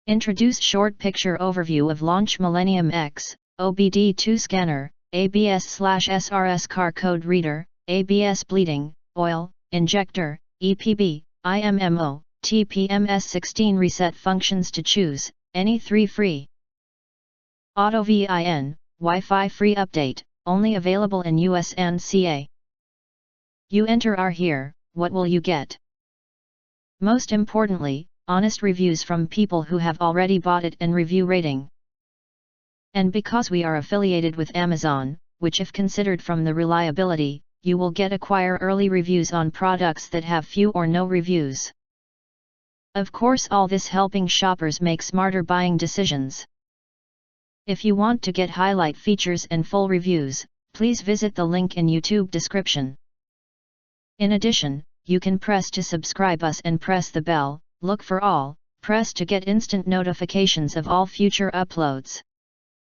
Introduce short picture overview of launch Millennium X, OBD2 scanner, ABS/SRS car code reader, ABS bleeding, oil, injector, EPB, IMMO, TPMS 16 reset functions to choose, any 3 free. Auto-VIN, Wi-Fi free update, only available in US and CA. You enter our here, what will you get? Most importantly, honest reviews from people who have already bought it and review rating. And because we are affiliated with Amazon, which if considered from the reliability, you will get acquire early reviews on products that have few or no reviews. Of course, all this helping shoppers make smarter buying decisions. If you want to get highlight features and full reviews, please visit the link in YouTube description. In addition, you can press to subscribe us and press the bell, look for all, press to get instant notifications of all future uploads.